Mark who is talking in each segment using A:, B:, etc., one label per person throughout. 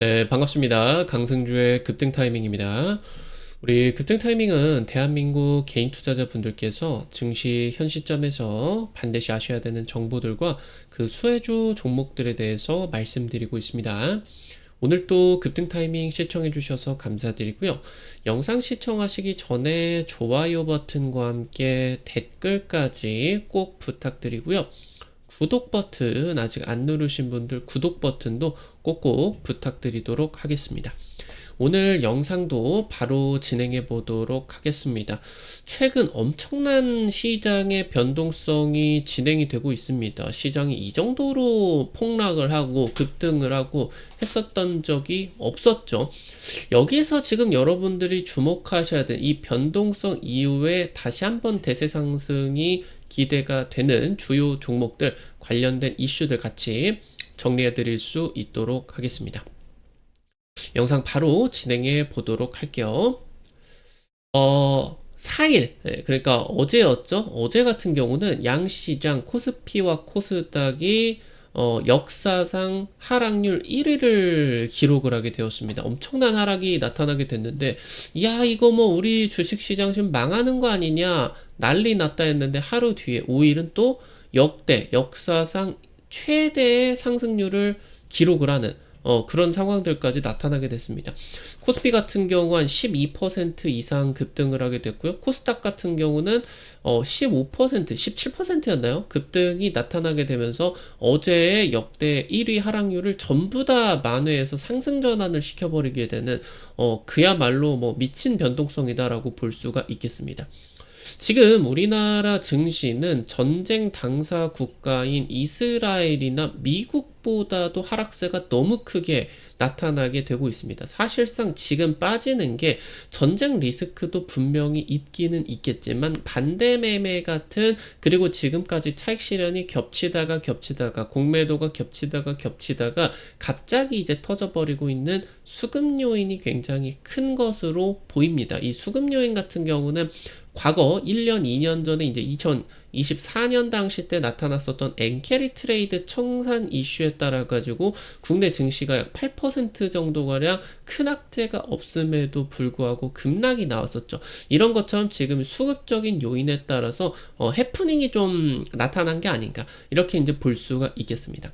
A: 네, 반갑습니다. 강승주의 급등 타이밍입니다. 우리 급등 타이밍은 대한민국 개인 투자자분들께서 증시 현 시점에서 반드시 아셔야 되는 정보들과 그 수혜주 종목들에 대해서 말씀드리고 있습니다. 오늘 또 급등 타이밍 시청해 주셔서 감사드리고요. 영상 시청하시기 전에 좋아요 버튼과 함께 댓글까지 꼭 부탁드리고요. 구독 버튼 아직 안 누르신 분들 구독 버튼도 꼭꼭 부탁드리도록 하겠습니다. 오늘 영상도 바로 진행해 보도록 하겠습니다. 최근 엄청난 시장의 변동성이 진행이 되고 있습니다. 시장이 이 정도로 폭락을 하고 급등을 하고 했었던 적이 없었죠. 여기서 지금 여러분들이 주목하셔야 될 이 변동성 이후에 다시 한번 대세 상승이 기대가 되는 주요 종목들 관련된 이슈들 같이 정리해 드릴 수 있도록 하겠습니다. 영상 바로 진행해 보도록 할게요. 4일, 그러니까 어제였죠? 어제 같은 경우는 양시장 코스피와 코스닥이 역사상 하락률 1위를 기록을 하게 되었습니다. 엄청난 하락이 나타나게 됐는데, 야, 이거 뭐 우리 주식시장 지금 망하는 거 아니냐, 난리 났다 했는데 하루 뒤에 5일은 또 역사상 최대의 상승률을 기록을 하는 그런 상황들까지 나타나게 됐습니다. 코스피 같은 경우 한 12% 이상 급등을 하게 됐고요. 코스닥 같은 경우는 15%, 17%였나요? 급등이 나타나게 되면서 어제의 역대 1위 하락률을 전부 다 만회해서 상승 전환을 시켜버리게 되는 그야말로 뭐 미친 변동성이다라고 볼 수가 있겠습니다. 지금 우리나라 증시는 전쟁 당사 국가인 이스라엘이나 미국보다도 하락세가 너무 크게 나타나게 되고 있습니다. 사실상 지금 빠지는 게 전쟁 리스크도 분명히 있기는 있겠지만 반대 매매 같은, 그리고 지금까지 차익 실현이 겹치다가 공매도가 겹치다가 갑자기 이제 터져버리고 있는 수급 요인이 굉장히 큰 것으로 보입니다. 이 수급 요인 같은 경우는 과거 1년, 2년 전에 이제 2024년 당시 때 나타났었던 엔캐리 트레이드 청산 이슈에 따라 가지고 국내 증시가 약 8% 정도가량 큰 악재가 없음에도 불구하고 급락이 나왔었죠. 이런 것처럼 지금 수급적인 요인에 따라서 해프닝이 좀 나타난 게 아닌가, 이렇게 이제 볼 수가 있겠습니다.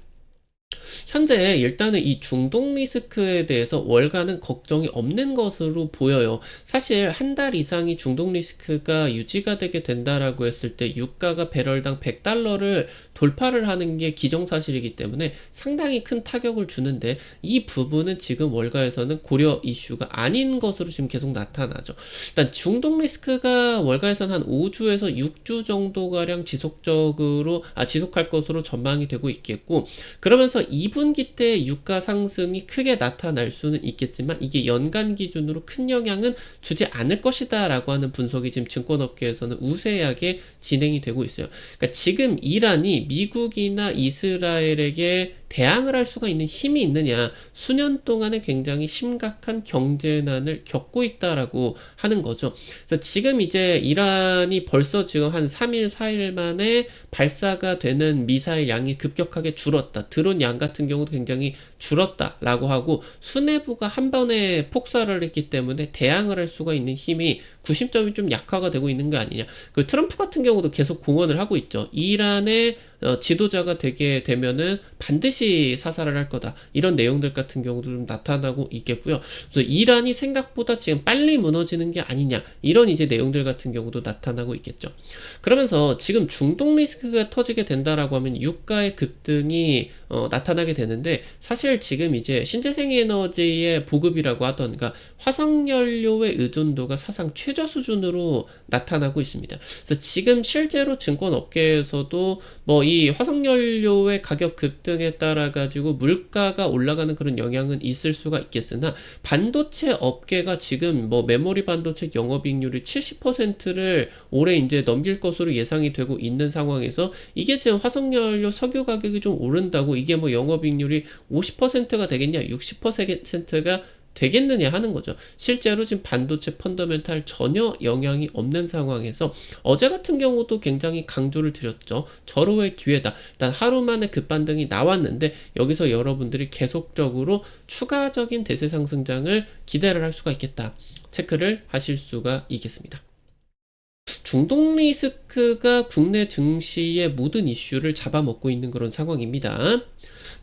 A: 현재 일단은 이 중동 리스크에 대해서 월가는 걱정이 없는 것으로 보여요. 사실 한 달 이상이 중동 리스크가 유지가 되게 된다라고 했을 때 유가가 배럴당 100달러를 돌파를 하는 게 기정사실이기 때문에 상당히 큰 타격을 주는데, 이 부분은 지금 월가에서는 고려 이슈가 아닌 것으로 지금 계속 나타나죠. 일단 중동 리스크가 월가에서는 한 5주에서 6주 정도가량 지속할 것으로 전망이 되고 있겠고, 그러면서 2분기 때 유가 상승이 크게 나타날 수는 있겠지만 이게 연간 기준으로 큰 영향은 주지 않을 것이다 라고 하는 분석이 지금 증권업계에서는 우세하게 진행이 되고 있어요. 그러니까 지금 이란이 미국이나 이스라엘에게 대항을 할 수가 있는 힘이 있느냐, 수년 동안에 굉장히 심각한 경제난을 겪고 있다라고 하는 거죠. 그래서 지금 이제 이란이 벌써 지금 한 3일, 4일 만에 발사가 되는 미사일 양이 급격하게 줄었다. 드론 양 같은 경우도 굉장히 줄었다라고 하고, 수뇌부가 한 번에 폭발을 했기 때문에 대항을 할 수가 있는 힘이 구심점이 좀 약화가 되고 있는 거 아니냐. 그 트럼프 같은 경우도 계속 공언을 하고 있죠. 이란의 지도자가 되게 되면은 반드시 사살을 할 거다, 이런 내용들 같은 경우도 좀 나타나고 있겠고요. 그래서 이란이 생각보다 지금 빨리 무너지는 게 아니냐, 이런 이제 내용들 같은 경우도 나타나고 있겠죠. 그러면서 지금 중동 리스크가 터지게 된다라고 하면 유가의 급등이 나타나게 되는데, 사실 지금 이제 신재생 에너지의 보급이라고 하던가 화석연료의 의존도가 사상 최저 수준으로 나타나고 있습니다. 그래서 지금 실제로 증권업계에서도 뭐 이 화석연료의 가격 급등에 따라 가지고 물가가 올라가는 그런 영향은 있을 수가 있겠으나, 반도체 업계가 지금 뭐 메모리 반도체 영업이익률이 70%를 올해 이제 넘길 것으로 예상이 되고 있는 상황에서, 이게 지금 화석연료 석유 가격이 좀 오른다고 이게 뭐 영업이익률이 50%가 되겠냐, 60%가 되겠느냐 하는 거죠. 실제로 지금 반도체 펀더멘탈 전혀 영향이 없는 상황에서 어제 같은 경우도 굉장히 강조를 드렸죠. 절호의 기회다. 일단 하루 만에 급반등이 나왔는데 여기서 여러분들이 계속적으로 추가적인 대세 상승장을 기대를 할 수가 있겠다. 체크를 하실 수가 있겠습니다. 중동 리스크가 국내 증시의 모든 이슈를 잡아먹고 있는 그런 상황입니다.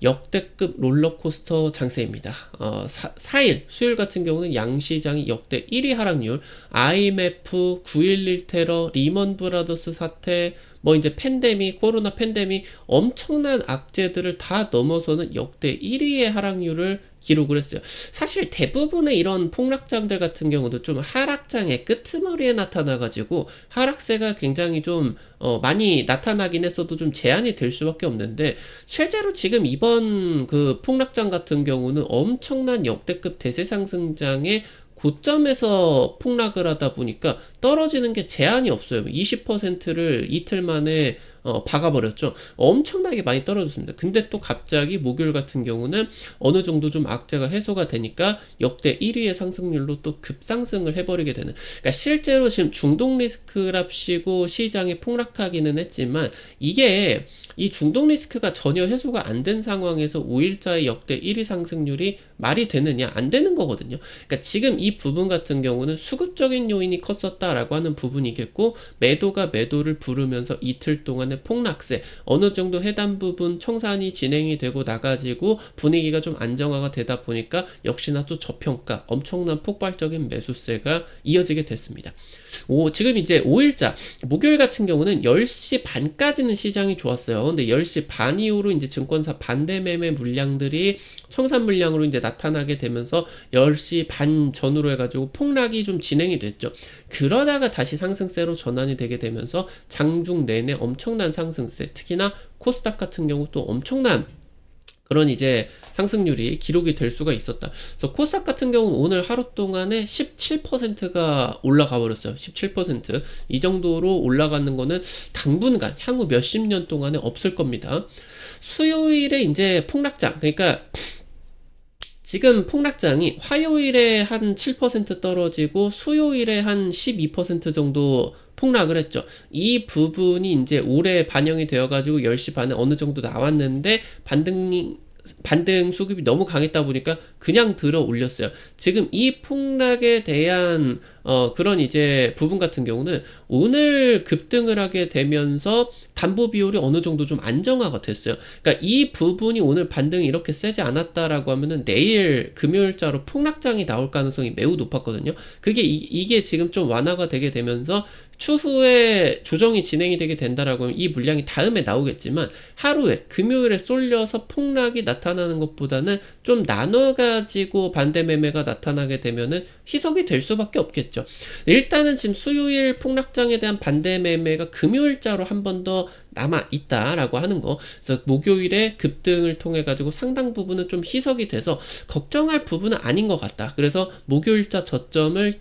A: 역대급 롤러코스터 장세입니다. 4일 수요일 같은 경우는 양시장이 역대 1위 하락률, IMF, 9.11 테러, 리먼 브라더스 사태, 뭐 이제 팬데믹, 코로나 팬데믹 엄청난 악재들을 다 넘어서는 역대 1위의 하락률을 기록을 했어요. 사실 대부분의 이런 폭락장들 같은 경우도 좀 하락장의 끄트머리에 나타나가지고 하락세가 굉장히 좀 많이 나타나긴 했어도 좀 제한이 될 수밖에 없는데 실제로 지금 이번 그 폭락장 같은 경우는 엄청난 역대급 대세 상승장의 고점에서 폭락을 하다 보니까 떨어지는 게 제한이 없어요. 20%를 이틀 만에 박아버렸죠. 엄청나게 많이 떨어졌습니다. 근데 또 갑자기 목요일 같은 경우는 어느 정도 좀 악재가 해소가 되니까 역대 1위의 상승률로 또 급상승을 해버리게 되는. 그러니까 실제로 지금 중동 리스크랍시고 시장이 폭락하기는 했지만 이게 이 중동 리스크가 전혀 해소가 안 된 상황에서 5일자의 역대 1위 상승률이 말이 되느냐? 안 되는 거거든요. 그러니까 지금 이 부분 같은 경우는 수급적인 요인이 컸었다라고 하는 부분이겠고 매도가 매도를 부르면서 이틀 동안의 폭락세 어느 정도 해당 부분 청산이 진행이 되고 나가지고 분위기가 좀 안정화가 되다 보니까 역시나 또 저평가 엄청난 폭발적인 매수세가 이어지게 됐습니다. 지금 이제 5일자 목요일 같은 경우는 10시 반까지는 시장이 좋았어요. 근데 10시 반 이후로 이제 증권사 반대 매매 물량들이 청산 물량으로 이제 나타나게 되면서 10시 반 전후로 해가지고 폭락이 좀 진행이 됐죠. 그러다가 다시 상승세로 전환이 되게 되면서 장중 내내 엄청난 상승세, 특히나 코스닥 같은 경우 또 엄청난 그런 이제 상승률이 기록이 될 수가 있었다. 그래서 코스닥 같은 경우는 오늘 하루 동안에 17%가 올라가 버렸어요. 17%. 이 정도로 올라가는 거는 당분간 향후 몇십 년 동안에 없을 겁니다. 수요일에 이제 폭락장, 그러니까 지금 폭락장이 화요일에 한 7% 떨어지고 수요일에 한 12% 정도 폭락을 했죠. 이 부분이 이제 올해 반영이 되어가지고 10시 반에 어느 정도 나왔는데 반등 수급이 너무 강했다 보니까 그냥 들어 올렸어요. 지금 이 폭락에 대한 그런 이제 부분 같은 경우는 오늘 급등을 하게 되면서 담보 비율이 어느 정도 좀 안정화가 됐어요. 그러니까 이 부분이 오늘 반등이 이렇게 세지 않았다라고 하면은 내일 금요일자로 폭락장이 나올 가능성이 매우 높았거든요. 그게 이게 지금 좀 완화가 되게 되면서 추후에 조정이 진행이 되게 된다라고 하면 이 물량이 다음에 나오겠지만 하루에 금요일에 쏠려서 폭락이 나타나는 것보다는 좀 나눠가지고 반대 매매가 나타나게 되면은 희석이 될 수밖에 없겠죠. 일단은 지금 수요일 폭락장에 대한 반대 매매가 금요일자로 한 번 더 남아 있다라고 하는 거. 그래서 목요일에 급등을 통해 가지고 상당 부분은 좀 희석이 돼서 걱정할 부분은 아닌 것 같다. 그래서 목요일자 저점을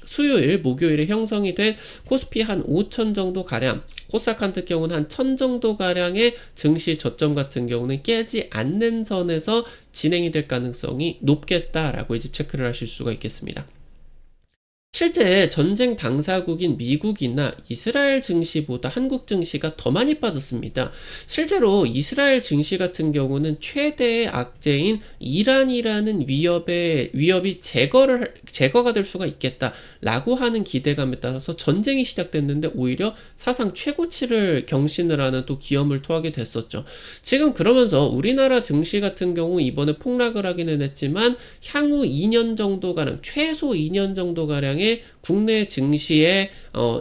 A: 수요일 목요일에 형성이 된 코스피 한 5천 정도 가량, 코스닥 같은 경우는 한 1000 정도 가량의 증시 저점 같은 경우는 깨지 않는 선에서 진행이 될 가능성이 높겠다라고 이제 체크를 하실 수가 있겠습니다. 실제 전쟁 당사국인 미국이나 이스라엘 증시보다 한국 증시가 더 많이 빠졌습니다. 실제로 이스라엘 증시 같은 경우는 최대의 악재인 이란이라는 위협이 제거가 될 수가 있겠다라고 하는 기대감에 따라서 전쟁이 시작됐는데 오히려 사상 최고치를 경신을 하는 또 기염을 토하게 됐었죠. 지금 그러면서 우리나라 증시 같은 경우 이번에 폭락을 하기는 했지만 향후 2년 정도가량, 최소 2년 정도가량의 국내 증시의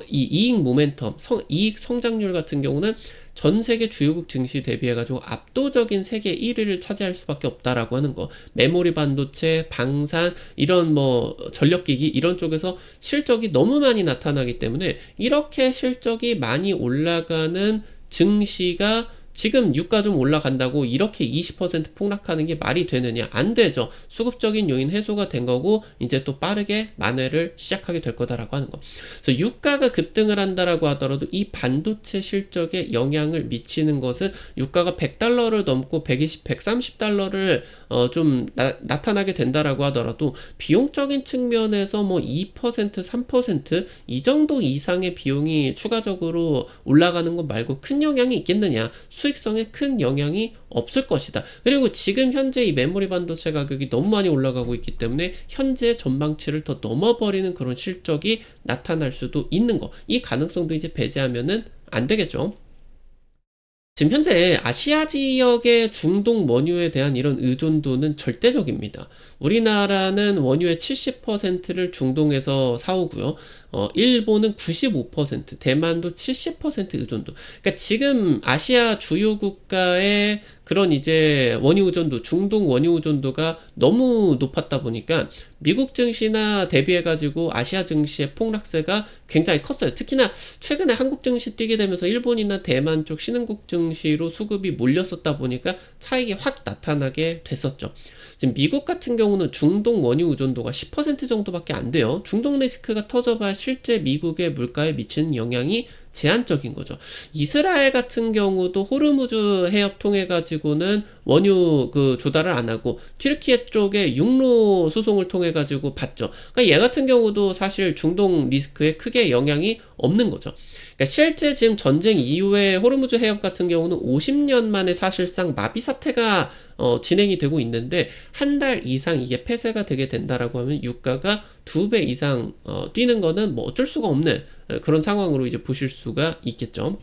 A: 이 이익 모멘텀, 이익 성장률 같은 경우는 전 세계 주요국 증시 대비해가지고 압도적인 세계 1위를 차지할 수밖에 없다라고 하는 거. 메모리 반도체, 방산, 이런 뭐 전력기기 이런 쪽에서 실적이 너무 많이 나타나기 때문에 이렇게 실적이 많이 올라가는 증시가 지금 유가 좀 올라간다고 이렇게 20% 폭락하는 게 말이 되느냐? 안 되죠. 수급적인 요인 해소가 된 거고 이제 또 빠르게 만회를 시작하게 될 거다라고 하는 거. 그래서 유가가 급등을 한다라고 하더라도 이 반도체 실적에 영향을 미치는 것은 유가가 100달러를 넘고 120, 130달러를 좀 나타나게 된다라고 하더라도 비용적인 측면에서 뭐 2%, 3%이 정도 이상의 비용이 추가적으로 올라가는 것 말고 큰 영향이 있겠느냐? 수익성에 큰 영향이 없을 것이다. 그리고 지금 현재 이 메모리 반도체 가격이 너무 많이 올라가고 있기 때문에 현재 전망치를 더 넘어버리는 그런 실적이 나타날 수도 있는 거. 이 가능성도 이제 배제하면은 안 되겠죠. 지금 현재 아시아 지역의 중동 원유에 대한 이런 의존도는 절대적입니다. 우리나라는 원유의 70%를 중동에서 사오고요. 일본은 95%, 대만도 70% 의존도. 그러니까 지금 아시아 주요 국가의 그런 이제 원유 의존도, 중동 원유 의존도가 너무 높았다 보니까 미국 증시나 대비해가지고 아시아 증시의 폭락세가 굉장히 컸어요. 특히나 최근에 한국 증시 뛰게 되면서 일본이나 대만 쪽 신흥국 증시로 수급이 몰렸었다 보니까 차익이 확 나타나게 됐었죠. 지금 미국 같은 경우는 중동 원유 의존도가 10% 정도밖에 안 돼요. 중동 리스크가 터져봐야 실제 미국의 물가에 미치는 영향이 제한적인 거죠. 이스라엘 같은 경우도 호르무즈 해협 통해 가지고는 원유 그 조달을 안 하고 튀르키예 쪽에 육로 수송을 통해 가지고 받죠. 그러니까 얘 같은 경우도 사실 중동 리스크에 크게 영향이 없는 거죠. 그러니까 실제 지금 전쟁 이후에 호르무즈 해협 같은 경우는 50년 만에 사실상 마비 사태가 진행이 되고 있는데 한 달 이상 이게 폐쇄가 되게 된다라고 하면 유가가 2배 이상 뛰는 거는 뭐 어쩔 수가 없는 그런 상황으로 이제 보실 수가 있겠죠.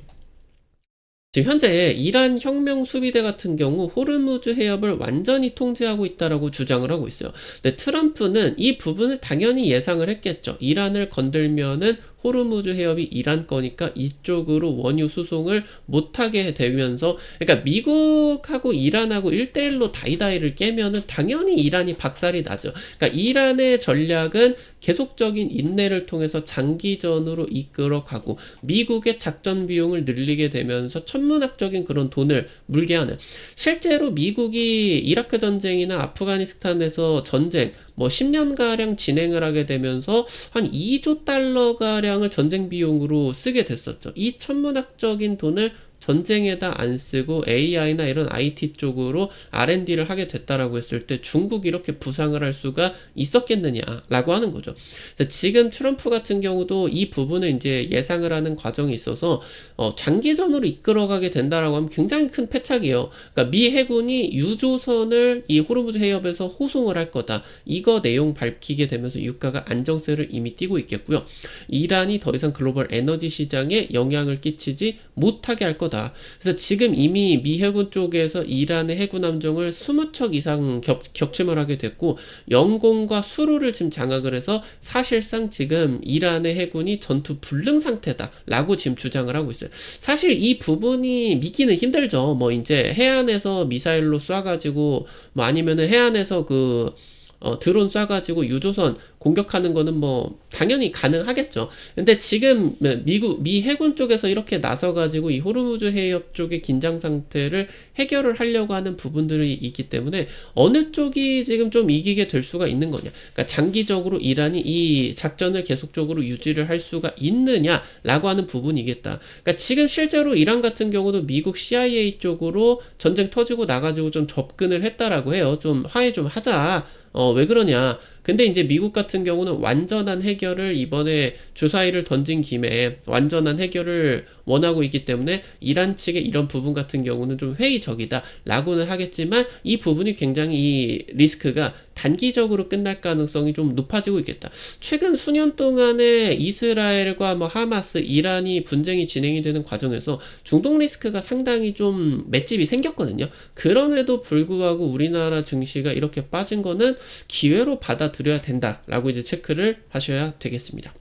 A: 지금 현재 이란 혁명 수비대 같은 경우 호르무즈 해협을 완전히 통제하고 있다라고 주장을 하고 있어요. 근데 트럼프는 이 부분을 당연히 예상을 했겠죠. 이란을 건들면은 호르무즈 해협이 이란 거니까 이쪽으로 원유 수송을 못하게 되면서 그러니까 미국하고 이란하고 1대1로 다이다이를 깨면은 당연히 이란이 박살이 나죠. 그러니까 이란의 전략은 계속적인 인내를 통해서 장기전으로 이끌어가고 미국의 작전 비용을 늘리게 되면서 천문학적인 그런 돈을 물게 하는 실제로 미국이 이라크 전쟁이나 아프가니스탄에서 전쟁 뭐 10년가량 진행을 하게 되면서 한 2조 달러가량을 전쟁 비용으로 쓰게 됐었죠. 이 천문학적인 돈을 전쟁에다 안 쓰고 AI나 이런 IT 쪽으로 R&D를 하게 됐다라고 했을 때 중국이 이렇게 부상을 할 수가 있었겠느냐라고 하는 거죠. 그래서 지금 트럼프 같은 경우도 이 부분을 이제 예상을 하는 과정이 있어서 장기전으로 이끌어가게 된다라고 하면 굉장히 큰 패착이에요. 그러니까 미 해군이 유조선을 이 호르무즈 해협에서 호송을 할 거다. 이거 내용 밝히게 되면서 유가가 안정세를 이미 띠고 있겠고요. 이란이 더 이상 글로벌 에너지 시장에 영향을 끼치지 못하게 할 거다. 그래서 지금 이미 미 해군 쪽에서 이란의 해군 함정을 20척 이상 격침을 하게 됐고 영공과 수로를 지금 장악을 해서 사실상 지금 이란의 해군이 전투 불능 상태다라고 지금 주장을 하고 있어요. 사실 이 부분이 믿기는 힘들죠. 뭐 이제 해안에서 미사일로 쏴가지고 뭐 아니면은 해안에서 드론 쏴가지고 유조선 공격하는 거는 뭐 당연히 가능하겠죠. 근데 지금 미 해군 쪽에서 이렇게 나서가지고 이 호르무즈 해협 쪽의 긴장 상태를 해결을 하려고 하는 부분들이 있기 때문에 어느 쪽이 지금 좀 이기게 될 수가 있는 거냐. 그러니까 장기적으로 이란이 이 작전을 계속적으로 유지를 할 수가 있느냐라고 하는 부분이겠다. 그러니까 지금 실제로 이란 같은 경우도 미국 CIA 쪽으로 전쟁 터지고 나가지고 좀 접근을 했다라고 해요. 좀 화해 좀 하자. 왜 그러냐. 근데 이제 미국 같은 경우는 완전한 해결을 이번에 주사위를 던진 김에 완전한 해결을 원하고 있기 때문에 이란 측의 이런 부분 같은 경우는 좀 회의적이다 라고는 하겠지만 이 부분이 굉장히 이 리스크가 단기적으로 끝날 가능성이 좀 높아지고 있겠다. 최근 수년 동안에 이스라엘과 뭐 하마스, 이란이 분쟁이 진행이 되는 과정에서 중동 리스크가 상당히 좀 맷집이 생겼거든요. 그럼에도 불구하고 우리나라 증시가 이렇게 빠진 거는 기회로 받아들여야 된다라고 이제 체크를 하셔야 되겠습니다.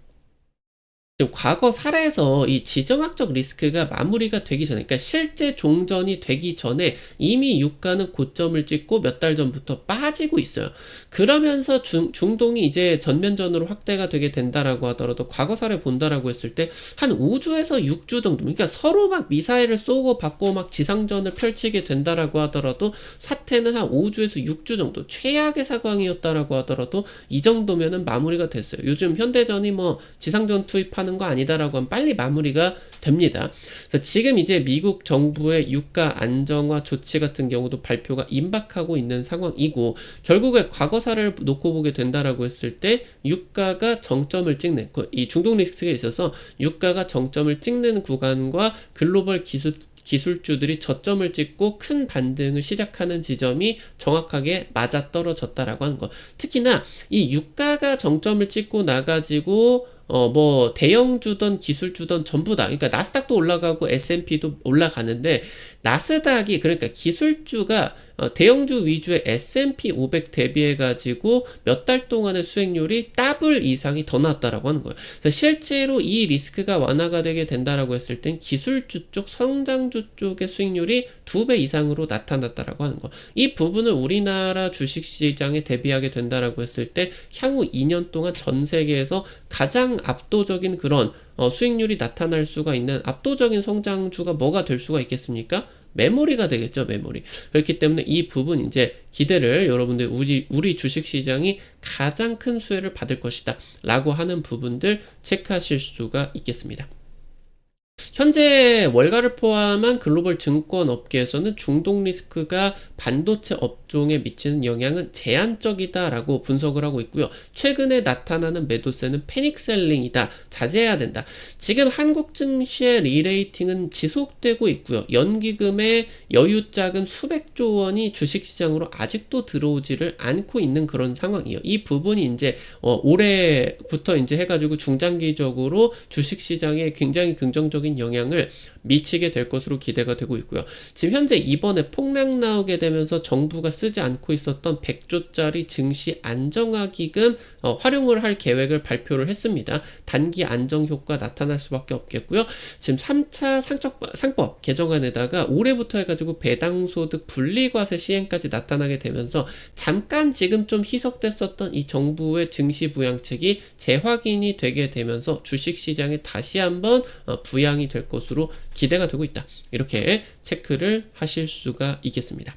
A: 지금 과거 사례에서 이 지정학적 리스크가 마무리가 되기 전에, 그러니까 실제 종전이 되기 전에 이미 유가는 고점을 찍고 몇 달 전부터 빠지고 있어요. 그러면서 중동이 이제 전면전으로 확대가 되게 된다라고 하더라도 과거 사례 본다라고 했을 때 한 5주에서 6주 정도, 그러니까 서로 막 미사일을 쏘고 받고 막 지상전을 펼치게 된다라고 하더라도 사태는 한 5주에서 6주 정도, 최악의 상황이었다라고 하더라도 이 정도면은 마무리가 됐어요. 요즘 현대전이 뭐 지상전 투입하는 거 아니다라고 하면 빨리 마무리가 됩니다. 그래서 지금 이제 미국 정부의 유가 안정화 조치 같은 경우도 발표가 임박하고 있는 상황이고, 결국에 과거사를 놓고 보게 된다라고 했을 때 유가가 정점을 찍는, 이 중동 리스크에 있어서 유가가 정점을 찍는 구간과 글로벌 기술주들이 저점을 찍고 큰 반등을 시작하는 지점이 정확하게 맞아떨어졌다라고 하는 거. 특히나 이 유가가 정점을 찍고 나가지고 뭐 대형주든 기술주든 전부 다, 그러니까 나스닥도 올라가고 S&P도 올라가는데, 나스닥이, 그러니까 기술주가 대형주 위주의 S&P 500 대비해가지고 몇 달 동안의 수익률이 더블 이상이 더 나왔다라고 하는 거예요. 그래서 실제로 이 리스크가 완화가 되게 된다라고 했을 땐 기술주 쪽, 성장주 쪽의 수익률이 2배 이상으로 나타났다라고 하는 거. 이 부분을 우리나라 주식시장에 대비하게 된다라고 했을 때 향후 2년 동안 전 세계에서 가장 압도적인 그런 수익률이 나타날 수가 있는 압도적인 성장주가 뭐가 될 수가 있겠습니까? 메모리가 되겠죠, 메모리. 그렇기 때문에 이 부분 이제 기대를, 여러분들 우리 주식시장이 가장 큰 수혜를 받을 것이다 라고 하는 부분들 체크하실 수가 있겠습니다. 현재 월가를 포함한 글로벌 증권 업계에서는 중동 리스크가 반도체 업종에 미치는 영향은 제한적이다라고 분석을 하고 있고요. 최근에 나타나는 매도세는 패닉셀링이다, 자제해야 된다. 지금 한국 증시의 리레이팅은 지속되고 있고요. 연기금의 여유 자금 수백조 원이 주식시장으로 아직도 들어오지를 않고 있는 그런 상황이에요. 이 부분이 이제 올해부터 이제 해가지고 중장기적으로 주식시장에 굉장히 긍정적인 영향을 미치게 될 것으로 기대가 되고 있고요. 지금 현재 이번에 폭락 나오게 되면서 정부가 쓰지 않고 있었던 100조짜리 증시 안정화 기금 활용을 할 계획을 발표를 했습니다. 단기 안정 효과 나타날 수밖에 없겠고요. 지금 3차 상법 개정안에다가 올해부터 해가지고 배당소득 분리과세 시행까지 나타나게 되면서 잠깐 지금 좀 희석됐었던 이 정부의 증시 부양책이 재확인이 되게 되면서 주식시장에 다시 한번 부양이 될 것으로 기대가 되고 있다. 이렇게 체크를 하실 수가 있겠습니다.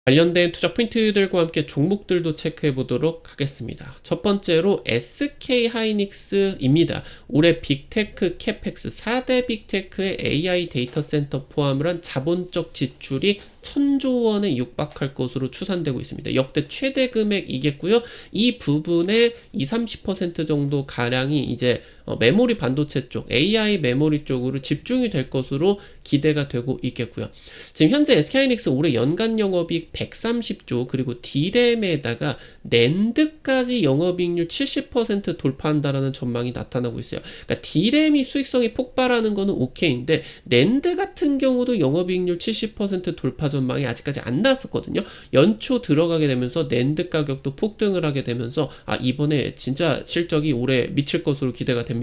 A: 관련된 투자 포인트들과 함께 종목들도 체크해 보도록 하겠습니다. 첫 번째로 SK 하이닉스입니다. 올해 빅테크 캐펙스 4대 빅테크의 AI 데이터 센터 포함을 한 자본적 지출이 1000조 원에 육박할 것으로 추산되고 있습니다. 역대 최대 금액이겠고요. 이 부분의 20-30% 정도 가량이 이제 메모리 반도체 쪽, AI 메모리 쪽으로 집중이 될 것으로 기대가 되고 있겠고요. 지금 현재 SK하이닉스 올해 연간 영업이익 130조, 그리고 D램에다가 낸드까지 영업이익률 70% 돌파한다라는 전망이 나타나고 있어요. 그러니까 D램이 수익성이 폭발하는 거는 오케이인데, 낸드 같은 경우도 영업이익률 70% 돌파 전망이 아직까지 안 나왔었거든요. 연초 들어가게 되면서 낸드 가격도 폭등을 하게 되면서 이번에 진짜 실적이 올해 미칠 것으로 기대가 됩니다.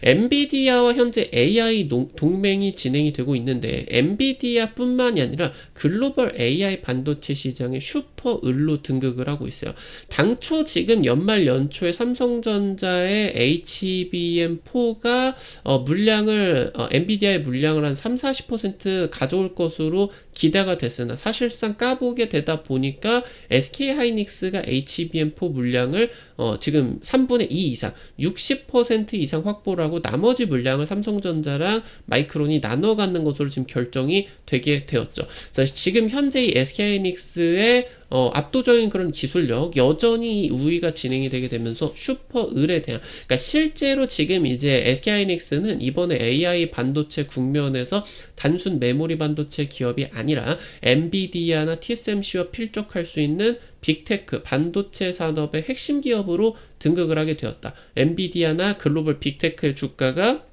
A: 엔비디아와 현재 AI 동맹이 진행이 되고 있는데, 엔비디아 뿐만이 아니라 글로벌 AI 반도체 시장의 슈퍼 을로 등극을 하고 있어요. 당초 지금 연말 연초에 삼성전자의 HBM4가 물량을 엔비디아의 물량을 한 30-40% 가져올 것으로 기대가 됐으나, 사실상 까보게 되다 보니까 SK하이닉스가 HBM4 물량을 지금 3분의 2 이상 60% 이상 확보를 하고, 나머지 물량을 삼성전자랑 마이크론이 나눠 갖는 것으로 지금 결정이 되게 되었죠. 그래서 지금 현재 이 SK하이닉스의 압도적인 그런 기술력, 여전히 우위가 진행이 되게 되면서 슈퍼 을에 대한, 그러니까 실제로 지금 이제 SK하이닉스는 이번에 AI 반도체 국면에서 단순 메모리 반도체 기업이 아니라 엔비디아나 TSMC와 필적할 수 있는 빅테크 반도체 산업의 핵심 기업으로 등극을 하게 되었다. 엔비디아나 글로벌 빅테크의 주가가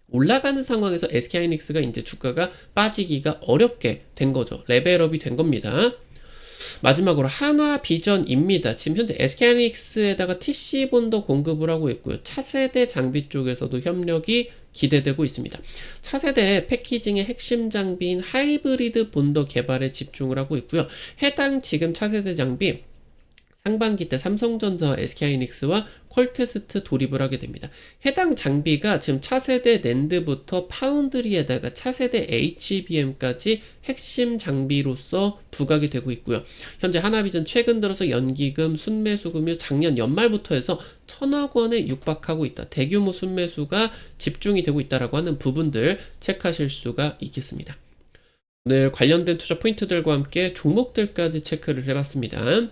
A: 올라가는 상황에서 SK하이닉스가 이제 주가가 빠지기가 어렵게 된 거죠. 레벨업이 된 겁니다. 마지막으로 한화비전입니다. 지금 현재 SK하이닉스에다가 TC본도 공급을 하고 있고요. 차세대 장비 쪽에서도 협력이 기대되고 있습니다. 차세대 패키징의 핵심 장비인 하이브리드 본더 개발에 집중을 하고 있고요. 해당 지금 차세대 장비 상반기 때 삼성전자와 SK하이닉스와 퀄테스트 돌입을 하게 됩니다. 해당 장비가 지금 차세대 낸드부터 파운드리에다가 차세대 HBM까지 핵심 장비로서 부각이 되고 있고요. 현재 하나비전 최근 들어서 연기금, 순매수금이 작년 연말부터 해서 1,000억 원에 육박하고 있다. 대규모 순매수가 집중이 되고 있다라고 하는 부분들 체크하실 수가 있겠습니다. 오늘 관련된 투자 포인트들과 함께 종목들까지 체크를 해봤습니다.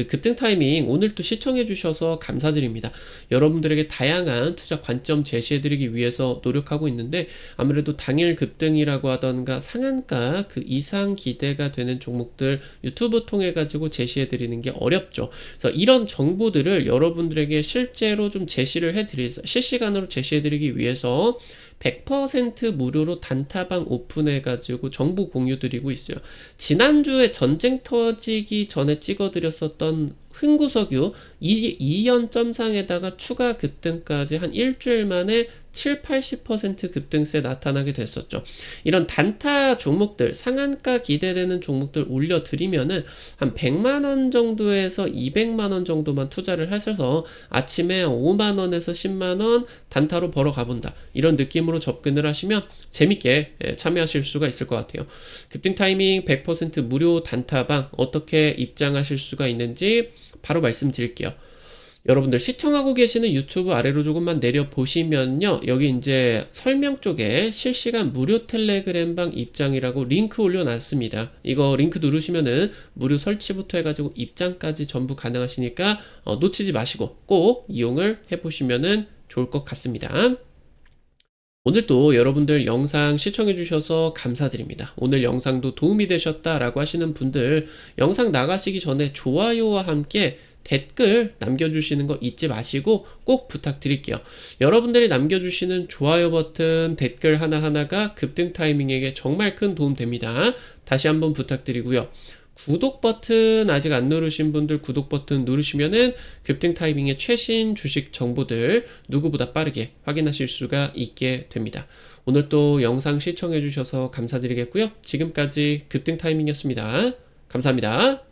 A: 급등 타이밍 오늘 또 시청해주셔서 감사드립니다. 여러분들에게 다양한 투자 관점 제시해드리기 위해서 노력하고 있는데 아무래도 당일 급등이라고 하던가 상한가 그 이상 기대가 되는 종목들 유튜브 통해 가지고 제시해드리는 게 어렵죠. 그래서 이런 정보들을 여러분들에게 실제로 좀 제시를 실시간으로 제시해드리기 위해서 100% 무료로 단타방 오픈해가지고 정보 공유 드리고 있어요. 지난주에 전쟁 터지기 전에 찍어드렸었던 흥구석유 2연점상에다가 추가 급등까지 한 일주일 만에 7~80% 급등세 나타나게 됐었죠. 이런 단타 종목들, 상한가 기대되는 종목들 올려드리면은 한 100만원 정도에서 200만원 정도만 투자를 하셔서 아침에 5만원에서 10만원 단타로 벌어 가본다. 이런 느낌으로 접근을 하시면 재밌게 참여하실 수가 있을 것 같아요. 급등 타이밍 100% 무료 단타방 어떻게 입장하실 수가 있는지 바로 말씀드릴게요. 여러분들 시청하고 계시는 유튜브 아래로 조금만 내려보시면요. 여기 이제 설명 쪽에 실시간 무료 텔레그램방 입장이라고 링크 올려놨습니다. 이거 링크 누르시면은 무료 설치부터 해가지고 입장까지 전부 가능하시니까 놓치지 마시고 꼭 이용을 해보시면은 좋을 것 같습니다. 오늘도 여러분들 영상 시청해주셔서 감사드립니다. 오늘 영상도 도움이 되셨다라고 하시는 분들 영상 나가시기 전에 좋아요와 함께 댓글 남겨주시는 거 잊지 마시고 꼭 부탁드릴게요. 여러분들이 남겨주시는 좋아요 버튼, 댓글 하나하나가 급등 타이밍에게 정말 큰 도움 됩니다. 다시 한번 부탁드리고요. 구독 버튼 아직 안 누르신 분들 구독 버튼 누르시면은 급등 타이밍의 최신 주식 정보들 누구보다 빠르게 확인하실 수가 있게 됩니다. 오늘 또 영상 시청해 주셔서 감사드리겠고요. 지금까지 급등 타이밍이었습니다. 감사합니다.